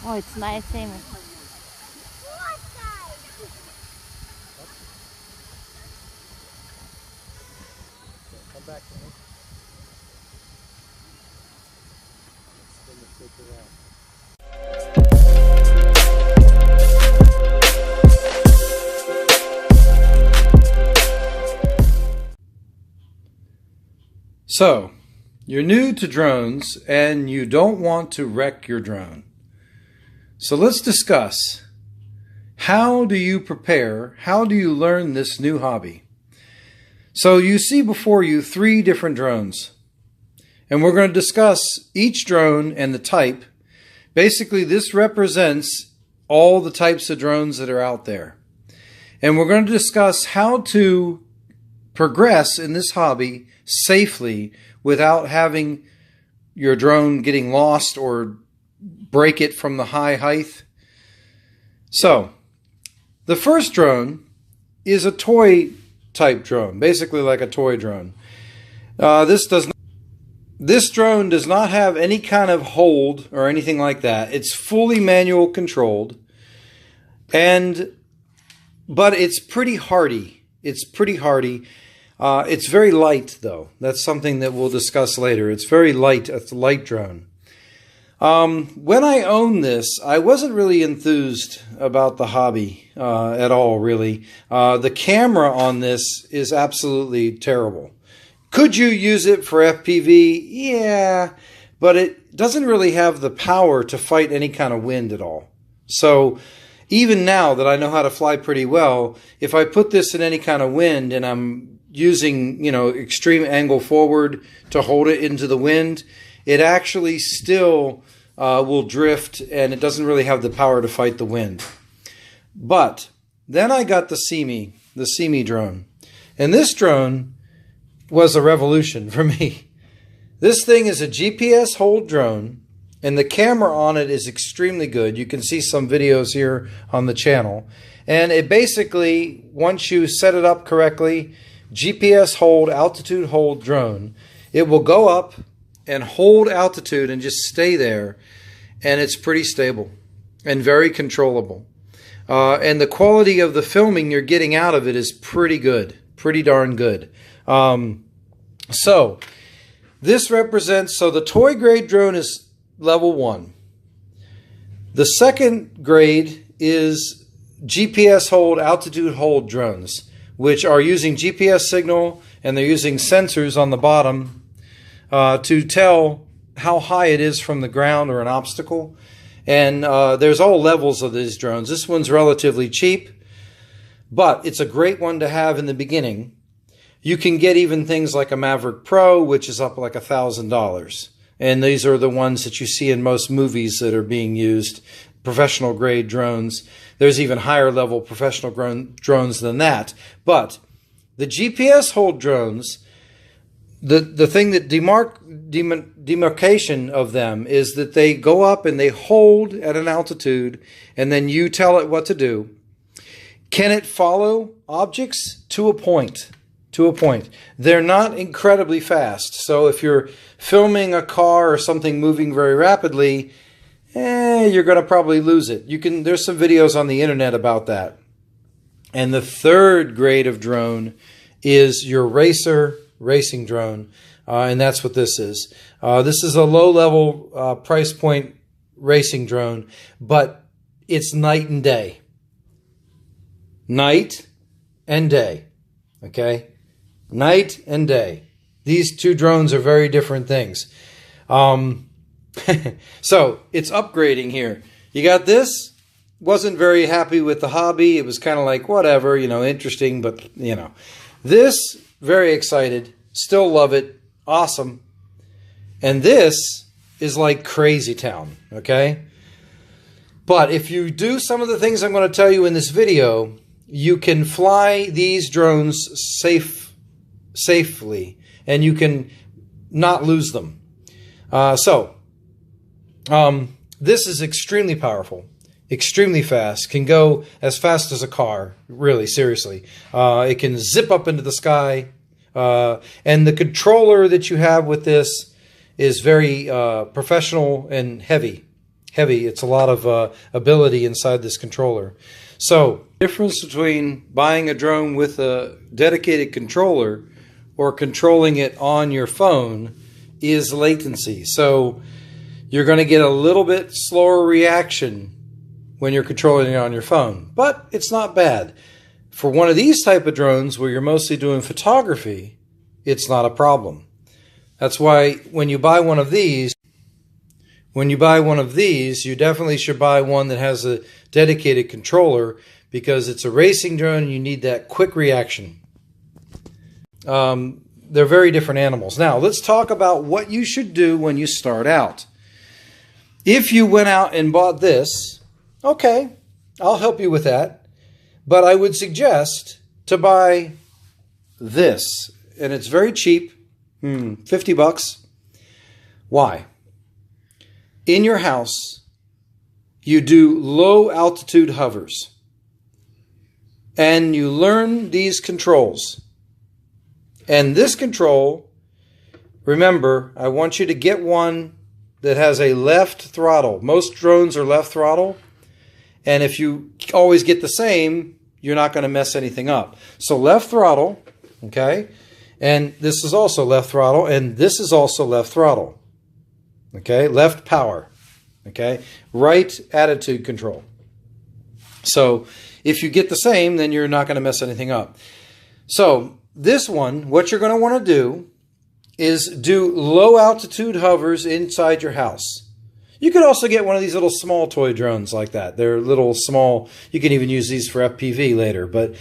Oh, it's nice, Amy. Come back to me. Spin the stick around. So, you're new to drones and you don't want to wreck your drone. So let's discuss, how do you prepare, how do you learn this new hobby? So you see before you 3 different drones, and we're going to discuss each drone and the type. Basically, this represents all the types of drones that are out there. And we're going to discuss how to progress in this hobby safely without having your drone getting lost or break it from the high height. So, the first drone is a toy type drone, basically like a toy drone. This drone does not have any kind of hold or anything like that. It's fully manual controlled, but it's pretty hardy. It's very light, though. That's something that we'll discuss later. It's very light. It's a light drone. When I owned this, I wasn't really enthused about the hobby at all, really. The camera on this is absolutely terrible. Could you use it for FPV? Yeah, but it doesn't really have the power to fight any kind of wind at all. So even now that I know how to fly pretty well, if I put this in any kind of wind and I'm using, extreme angle forward to hold it into the wind, it actually still will drift, and it doesn't really have the power to fight the wind. But then I got the Simi drone. And this drone was a revolution for me. This thing is a GPS hold drone, and the camera on it is extremely good. You can see some videos here on the channel. And it basically, once you set it up correctly, GPS hold, altitude hold drone, it will go up and hold altitude and just stay there, and it's pretty stable and very controllable. And the quality of the filming you're getting out of it is pretty good, pretty darn good. So this represents, so the toy grade drone is level 1. The second grade is GPS hold, altitude hold drones, which are using GPS signal, and they're using sensors on the bottom to tell how high it is from the ground or an obstacle. And there's all levels of these drones. This one's relatively cheap, but it's a great one to have in the beginning. You can get even things like a Maverick Pro, which is up like $1,000. And these are the ones that you see in most movies that are being used, professional grade drones. There's even higher level professional drones than that. But the GPS hold drones, the thing that demarcation of them is that they go up and they hold at an altitude, and then you tell it what to do. Can it follow objects? To a point. To a point. They're not incredibly fast. So if you're filming a car or something moving very rapidly, you're going to probably lose it. There's some videos on the internet about that. And the third grade of drone is your racing drone, and that's what this is. This is a low-level price point racing drone, but it's night and day. Night and day, okay? Night and day. These two drones are very different things. So it's upgrading here. You got this. Wasn't very happy with the hobby. It was kind of like, whatever, interesting, but, This, very excited. Still love it. Awesome. And this is like crazy town, okay? But if you do some of the things I'm going to tell you in this video, you can fly these drones safely, and you can not lose them. This is extremely powerful, extremely fast, can go as fast as a car, really, seriously. It can zip up into the sky, and the controller that you have with this is very professional and heavy heavy. It's a lot of ability inside this controller. So, difference between buying a drone with a dedicated controller or controlling it on your phone is latency. So, you're going to get a little bit slower reaction when you're controlling it on your phone. But it's not bad. For one of these type of drones where you're mostly doing photography, it's not a problem. That's why when you buy one of these, you definitely should buy one that has a dedicated controller, because it's a racing drone and you need that quick reaction. They're very different animals. Now, let's talk about what you should do when you start out. If you went out and bought this, okay, I'll help you with that. But I would suggest to buy this. And it's very cheap, 50 bucks. Why? In your house, you do low altitude hovers. And you learn these controls. And this control, remember, I want you to get one that has a left throttle. Most drones are left throttle. And if you always get the same, you're not going to mess anything up. So left throttle, okay? And this is also left throttle, and this is also left throttle. Okay? Left power. Okay? Right attitude control. So if you get the same, then you're not going to mess anything up. So this one, what you're going to want to do is do low altitude hovers inside your house. You could also get one of these little small toy drones like that. They're little small. You can even use these for FPV later. But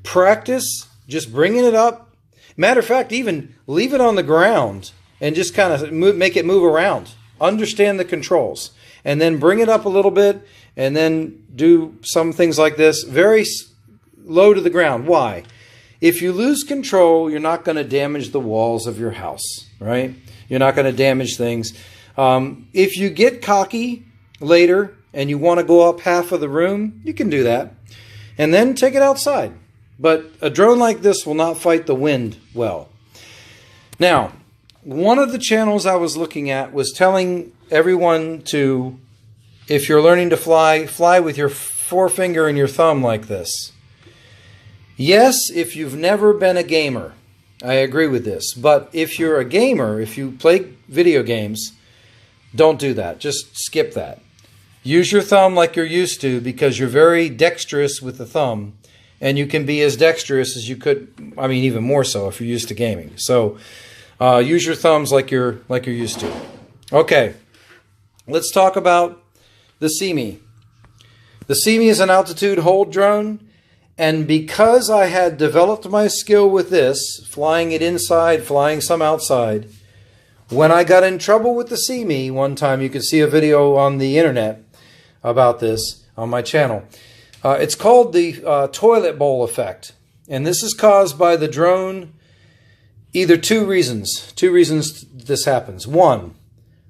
practice just bringing it up. Matter of fact, even leave it on the ground and just kind of make it move around. Understand the controls. And then bring it up a little bit and then do some things like this. Very low to the ground. Why? If you lose control, you're not going to damage the walls of your house, right? You're not going to damage things. If you get cocky later and you want to go up half of the room, you can do that. And then take it outside. But a drone like this will not fight the wind well. Now, one of the channels I was looking at was telling everyone to, if you're learning to fly, fly with your forefinger and your thumb like this. Yes, if you've never been a gamer, I agree with this. But if you're a gamer, if you play video games, don't do that. Just skip that. Use your thumb like you're used to, because you're very dexterous with the thumb. And you can be as dexterous as you could, I mean, even more so if you're used to gaming. So use your thumbs like you're used to. Okay, let's talk about the Seamy. The Seamy is an altitude hold drone. And because I had developed my skill with this, flying it inside, flying some outside, when I got in trouble with the Seamy one time, you can see a video on the internet about this on my channel. It's called the toilet bowl effect. And this is caused by the drone, either two reasons. Two reasons this happens. One,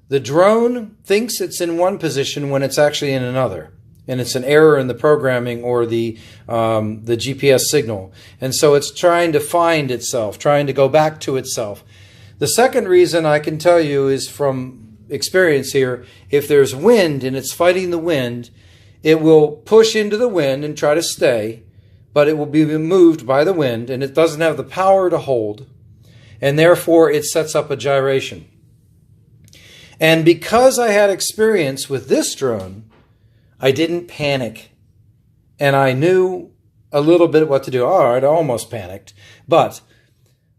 the drone thinks it's in one position when it's actually in another. And it's an error in the programming or the GPS signal. And so it's trying to find itself, trying to go back to itself. The second reason I can tell you is from experience here, if there's wind and it's fighting the wind, it will push into the wind and try to stay, but it will be moved by the wind and it doesn't have the power to hold, and therefore it sets up a gyration. And because I had experience with this drone, I didn't panic, and I knew a little bit what to do. All right, I almost panicked, but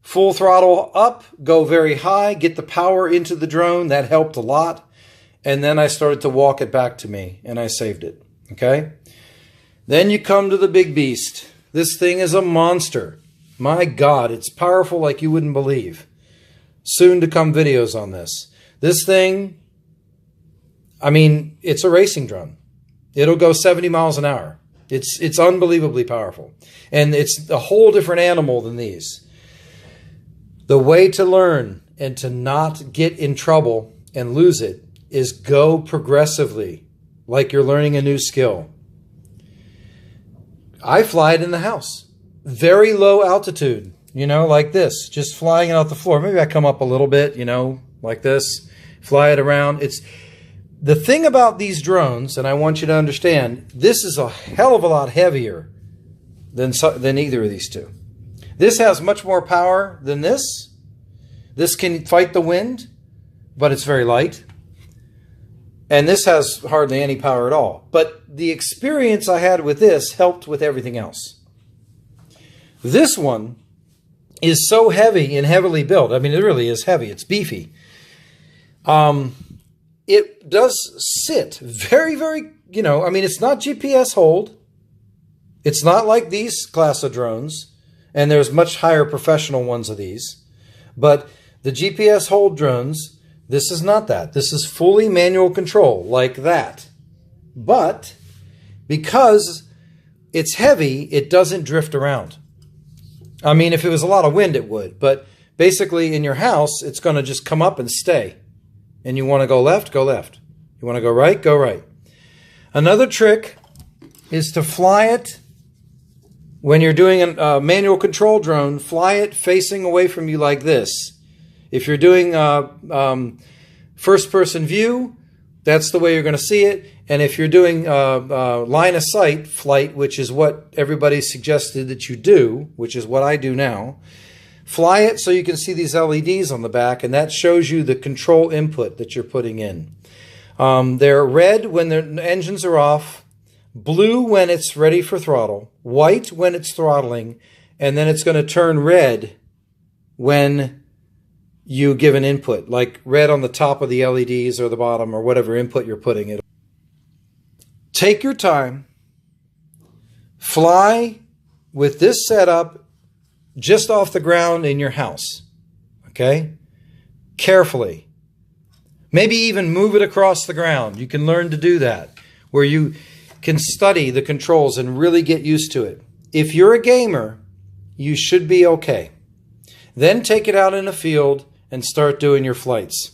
full throttle up, go very high, get the power into the drone. That helped a lot. And then I started to walk it back to me, and I saved it. Okay? Then you come to the big beast. This thing is a monster. My God, it's powerful like you wouldn't believe. Soon to come videos on this. This thing, I mean, it's a racing drone. It'll go 70 miles an hour. It's unbelievably powerful. And it's a whole different animal than these. The way to learn and to not get in trouble and lose it is go progressively, like you're learning a new skill. I fly it in the house. Very low altitude, you know, like this. Just flying it off the floor. Maybe I come up a little bit, you know, like this. Fly it around. the thing about these drones, and I want you to understand, this is a hell of a lot heavier than either of these two. This has much more power than this. This can fight the wind, but it's very light. And this has hardly any power at all. But the experience I had with this helped with everything else. This one is so heavy and heavily built. I mean, it really is heavy. It's beefy. It does sit very, very, I mean, it's not GPS hold. It's not like these class of drones. And there's much higher professional ones of these. But the GPS hold drones, this is not that. This is fully manual control, like that. But because it's heavy, it doesn't drift around. I mean, if it was a lot of wind, it would. But basically, in your house, it's going to just come up and stay. And you want to go left, go left. You want to go right, go right. Another trick is to fly it. When you're doing a manual control drone, fly it facing away from you like this. If you're doing first-person view, that's the way you're going to see it. And if you're doing line of sight flight, which is what everybody suggested that you do, which is what I do now, fly it so you can see these LEDs on the back, and that shows you the control input that you're putting in. They're red when the engines are off, blue when it's ready for throttle, white when it's throttling, and then it's going to turn red when you give an input, like red on the top of the LEDs or the bottom or whatever input you're putting it. Take your time, fly with this setup just off the ground in your house, okay? Carefully. Maybe even move it across the ground. You can learn to do that, where you can study the controls and really get used to it. If you're a gamer, you should be okay. Then take it out in the field and start doing your flights.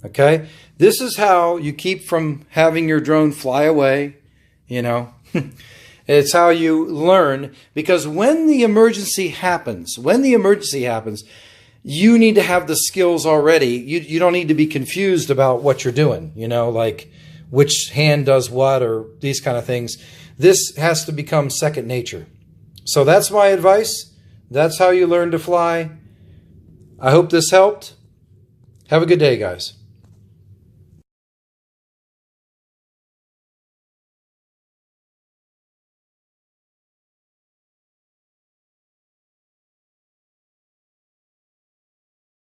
Okay? This is how you keep from having your drone fly away, It's how you learn, because when the emergency happens, you need to have the skills already. You don't need to be confused about what you're doing, like which hand does what or these kind of things. This has to become second nature. So that's my advice. That's how you learn to fly. I hope this helped. Have a good day, guys.